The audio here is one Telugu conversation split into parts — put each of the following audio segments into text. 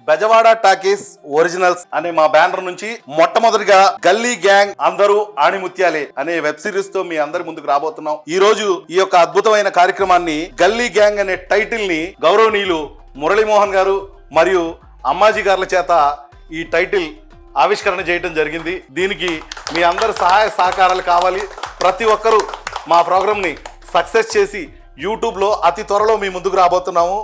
బెజవాడ టాకీస్ ఒరిజినల్స్ అనే మా బ్యానర్ నుంచి మొట్టమొదటిగా గల్లీ గ్యాంగ్ అందరూ ఆణిముత్యాలే అనే వెబ్ సిరీస్ తో మీ అందరి ముందుకు రాబోతున్నాం. ఈ రోజు ఈ యొక్క అద్భుతమైన కార్యక్రమాన్ని గల్లీ గ్యాంగ్ అనే టైటిల్ ని గౌరవనీయులు మురళీమోహన్ గారు మరియు అమ్మాజీ గారుల చేత ఈ టైటిల్ ఆవిష్కరణ చేయడం జరిగింది. దీనికి మీ అందరి సహాయ సహకారాలు కావాలి. ప్రతి ఒక్కరూ మా ప్రోగ్రామ్ ని సక్సెస్ చేసి యూట్యూబ్ లో అతి త్వరలో మీ ముందుకు రాబోతున్నాము.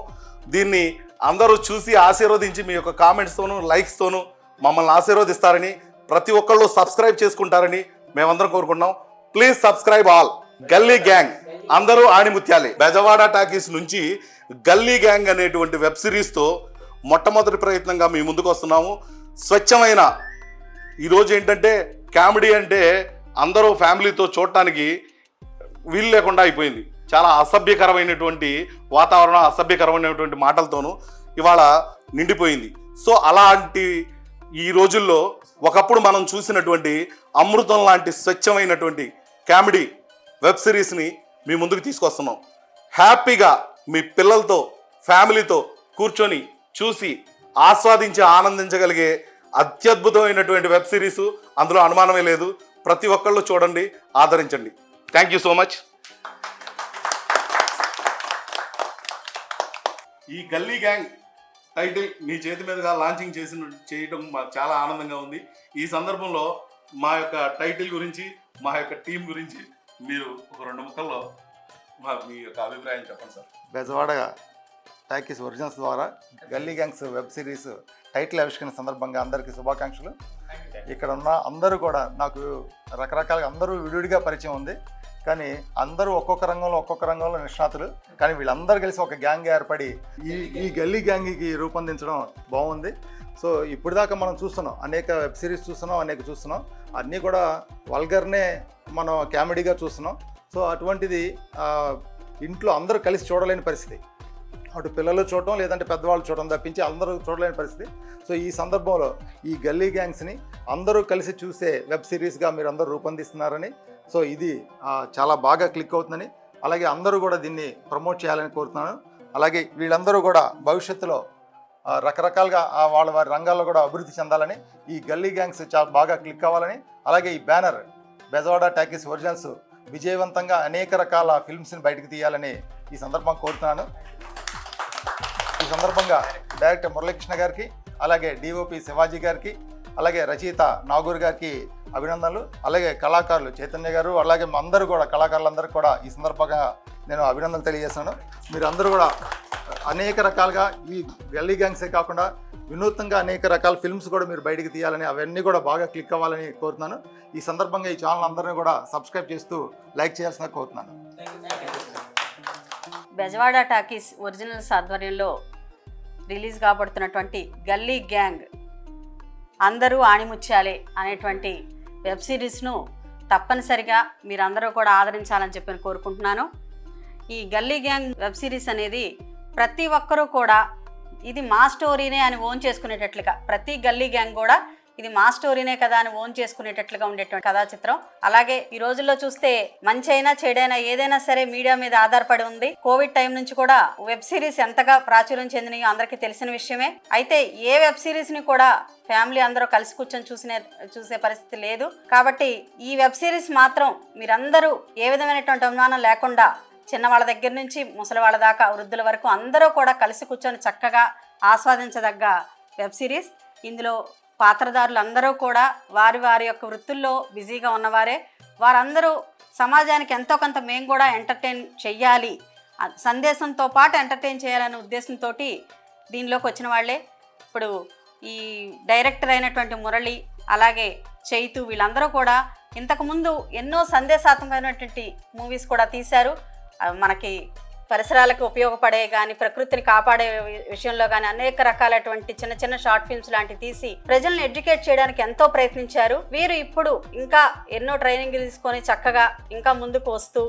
దీన్ని అందరూ చూసి ఆశీర్వదించి మీ యొక్క కామెంట్స్ తోను లైక్స్ తోను మమ్మల్ని ఆశీర్వదిస్తారని, ప్రతి ఒక్కళ్ళు సబ్స్క్రైబ్ చేసుకుంటారని మేమందరం కోరుకుంటున్నాం. Please subscribe all. గల్లీ గ్యాంగ్ అందరూ ఆణిముత్యాలే. బెజవాడ టాకీస్ నుంచి గల్లీ గ్యాంగ్ అనేటువంటి వెబ్ సిరీస్తో మొట్టమొదటి ప్రయత్నంగా మీ ముందుకు వస్తున్నాము. స్వచ్ఛమైన ఈరోజు ఏంటంటే కామెడీ అంటే అందరూ ఫ్యామిలీతో చూడటానికి వీలు లేకుండా అయిపోయింది. చాలా అసభ్యకరమైనటువంటి వాతావరణం, అసభ్యకరమైనటువంటి మాటలతోనూ ఇవాళ నిండిపోయింది. సో అలాంటి ఈ రోజుల్లో ఒకప్పుడు మనం చూసినటువంటి అమృతం లాంటి స్వచ్ఛమైనటువంటి కామెడీ వెబ్ సిరీస్ని మీ ముందుకు తీసుకొస్తున్నాం. హ్యాపీగా మీ పిల్లలతో ఫ్యామిలీతో కూర్చొని చూసి ఆస్వాదించి ఆనందించగలిగే అత్యద్భుతమైనటువంటి వెబ్ సిరీసు, అందులో అనుమానమే లేదు. ప్రతి ఒక్కళ్ళు చూడండి, ఆదరించండి. Thank you so much. ఈ గల్లీ గ్యాంగ్ టైటిల్ మీ చేతి మీదుగా లాంచింగ్ చేయడం మాకు చాలా ఆనందంగా ఉంది. ఈ సందర్భంలో మా యొక్క టైటిల్ గురించి, మా యొక్క టీం గురించి మీరు ఒక 2 ముక్కల్లో మీ యొక్క అభిప్రాయం చెప్పండి సార్. బెజవాడ టాకీస్ ఒరిజినల్స్ ద్వారా గల్లీ గ్యాంగ్స్ వెబ్ సిరీస్ టైటిల్ ఆవిష్కరణ సందర్భంగా అందరికీ శుభాకాంక్షలు. ఇక్కడ ఉన్న అందరూ కూడా నాకు రకరకాలుగా అందరూ విడివిడిగా పరిచయం ఉంది, కానీ అందరూ ఒక్కొక్క రంగంలో నిష్ణాతులు. కానీ వీళ్ళందరూ కలిసి ఒక గ్యాంగ్ ఏర్పడి ఈ గల్లీ గ్యాంగ్కి రూపొందించడం బాగుంది. సో ఇప్పుడు దాకా మనం చూస్తున్నాం, అనేక వెబ్ సిరీస్ చూస్తున్నాం, అన్నీ కూడా వల్గర్నే మనం కామెడీగా చూస్తున్నాం. సో అటువంటిది ఇంట్లో అందరూ కలిసి చూడలేని పరిస్థితి. అటు పిల్లలు చూడటం, లేదంటే పెద్దవాళ్ళు చూడడం తప్పించి అందరూ చూడలేని పరిస్థితి. సో ఈ సందర్భంలో ఈ గల్లీ గ్యాంగ్స్ని అందరూ కలిసి చూసే వెబ్ సిరీస్గా మీరు అందరూ రూపొందిస్తున్నారని, సో ఇది చాలా బాగా క్లిక్ అవుతుందని, అలాగే అందరూ కూడా దీన్ని ప్రమోట్ చేయాలని కోరుతున్నాను. అలాగే వీళ్ళందరూ కూడా భవిష్యత్తులో రకరకాలుగా వాళ్ళ వారి రంగాల్లో కూడా అభివృద్ధి చెందాలని, ఈ గల్లీ గ్యాంగ్స్ చాలా బాగా క్లిక్ అవ్వాలని, అలాగే ఈ బ్యానర్ బెజవాడ టాకీస్ ఒరిజినల్స్ విజయవంతంగా అనేక రకాల ఫిల్మ్స్ని బయటకు తీయాలని ఈ సందర్భంగా కోరుతున్నాను. ఈ సందర్భంగా డైరెక్టర్ మురళీకృష్ణ గారికి, అలాగే డిఓపి శివాజీ గారికి, అలాగే రచయిత నాగూర్ గారికి అభినందనలు. అలాగే కళాకారులు చైతన్య గారు, అలాగే అందరూ కూడా కళాకారులందరికీ కూడా ఈ సందర్భంగా నేను అభినందనలు తెలియజేస్తున్నాను. మీరు అందరూ కూడా అనేక రకాలుగా ఈ గల్లీ గ్యాంగ్సే కాకుండా వినూత్నంగా అనేక రకాల ఫిల్మ్స్ కూడా మీరు బయటికి తీయాలని, అవన్నీ కూడా బాగా క్లిక్ అవ్వాలని కోరుతున్నాను. ఈ సందర్భంగా ఈ ఛానల్ అందరినీ కూడా సబ్స్క్రైబ్ చేస్తూ లైక్ చేయాల్సిన కోరుతున్నాను. బెజవాడ టాకీస్ ఒరిజినల్స్ ఆధ్వర్యంలో రిలీజ్ కాబడుతున్నటువంటి గల్లీ గ్యాంగ్ అందరూ ఆణిముత్యాలే అనేటువంటి వెబ్ సిరీస్ను తప్పనిసరిగా మీరందరూ కూడా ఆదరించాలని చెప్పి కోరుకుంటున్నాను. ఈ గల్లీ గ్యాంగ్ వెబ్ సిరీస్ అనేది ప్రతి ఒక్కరూ కూడా ఇది మా స్టోరీనే అని ఓన్ చేసుకునేటట్లుగా, ప్రతి గల్లీ గ్యాంగ్ కూడా ఇది మా స్టోరీనే కదా అని ఓన్ చేసుకునేటట్లుగా ఉండేటువంటి కథా చిత్రం. అలాగే ఈ రోజుల్లో చూస్తే మంచి అయినా చెడైనా ఏదైనా సరే మీడియా మీద ఆధారపడి ఉంది. కోవిడ్ టైం నుంచి కూడా వెబ్ సిరీస్ ఎంతగా ప్రాచుర్యం చెందినాయో అందరికీ తెలిసిన విషయమే. అయితే ఏ వెబ్ సిరీస్ ని కూడా ఫ్యామిలీ అందరూ కలిసి కూర్చొని చూసే పరిస్థితి లేదు. కాబట్టి ఈ వెబ్ సిరీస్ మాత్రం మీరందరూ ఏ విధమైనటువంటి అనుమానం లేకుండా చిన్నవాళ్ళ దగ్గర నుంచి ముసలి వాళ్ళ దాకా వృద్ధుల వరకు అందరూ కూడా కలిసి కూర్చొని చక్కగా ఆస్వాదించదగ్గ వెబ్ సిరీస్. ఇందులో పాత్రధారులు అందరూ కూడా వారి వారి యొక్క వృత్తుల్లో బిజీగా ఉన్నవారే. వారందరూ సమాజానికి ఎంతో కొంత మేము కూడా ఎంటర్టైన్ చెయ్యాలి, సందేశంతో పాటు ఎంటర్టైన్ చేయాలనే ఉద్దేశంతో దీనిలోకి వచ్చిన వాళ్ళే. ఇప్పుడు ఈ డైరెక్టర్ అయినటువంటి మురళి, అలాగే చైతు, వీళ్ళందరూ కూడా ఇంతకుముందు ఎన్నో సందేశాత్మకమైనటువంటి మూవీస్ కూడా తీశారు. మనకి పరిసరాలకు ఉపయోగపడే కానీ, ప్రకృతిని కాపాడే విషయంలో కానీ అనేక రకాలటువంటి చిన్న చిన్న షార్ట్ ఫిల్మ్స్ లాంటివి తీసి ప్రజల్ని ఎడ్యుకేట్ చేయడానికి ఎంతో ప్రయత్నించారు. వీరు ఇప్పుడు ఇంకా ఎన్నో ట్రైనింగ్ తీసుకొని చక్కగా ఇంకా ముందుకు వస్తూ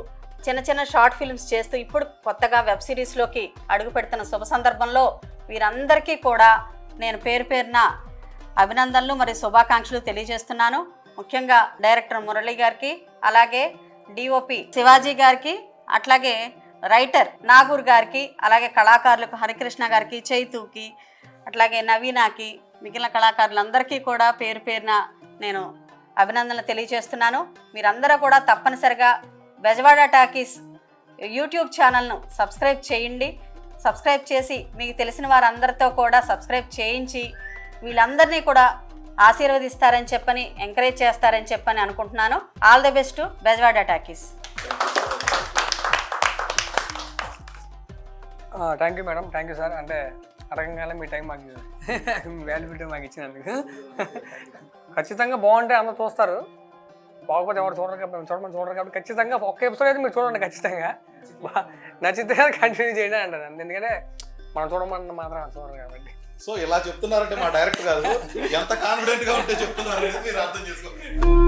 చిన్న చిన్న షార్ట్ ఫిల్మ్స్ చేస్తూ ఇప్పుడు కొత్తగా వెబ్ సిరీస్లోకి అడుగు పెడుతున్న శుభ సందర్భంలో వీరందరికీ కూడా నేను పేరు పేరున అభినందనలు మరియు శుభాకాంక్షలు తెలియజేస్తున్నాను. ముఖ్యంగా డైరెక్టర్ మురళి గారికి, అలాగే డిఓపి శివాజీ గారికి, అట్లాగే రైటర్ నాగూర్ గారికి, అలాగే కళాకారులకు హరికృష్ణ గారికి, చైతుకి, అట్లాగే నవీనాకి, మిగిలిన కళాకారులందరికీ కూడా పేరు పేరున నేను అభినందనలు తెలియజేస్తున్నాను. మీరందరూ కూడా తప్పనిసరిగా బెజవాడ టాకీస్ యూట్యూబ్ ఛానల్ను సబ్స్క్రైబ్ చేయండి. సబ్స్క్రైబ్ చేసి మీకు తెలిసిన వారందరితో కూడా సబ్స్క్రైబ్ చేయించి వీళ్ళందరినీ కూడా ఆశీర్వదిస్తారని చెప్పని, ఎంకరేజ్ చేస్తారని చెప్పని అనుకుంటున్నాను. All the best Bezawada talkies. Thank you madam, thank you sir. అంటే అడగంగానే మీ టైం మాకు మీ వాల్యుబుల్ టైం మాకు ఇచ్చినందుకు. ఖచ్చితంగా బాగుంటే అందరూ చూస్తారు, బాగోకపోతే ఎవరు చూడరు కాబట్టి ఖచ్చితంగా ఒక్క ఎపిసోడ్ అయితే మీరు చూడండి. ఖచ్చితంగా నచ్చితే కంటిన్యూ చేయండి అంటారు. ఎందుకంటే మనం చూడమని మాత్రం చూడరు కాబట్టి. సో ఇలా చెప్తున్నారంటే మా డైరెక్టర్ కాదు, ఎంత కాన్ఫిడెంట్ గా ఉంటే చెప్తున్నారు మీరు అర్థం చేసుకోండి.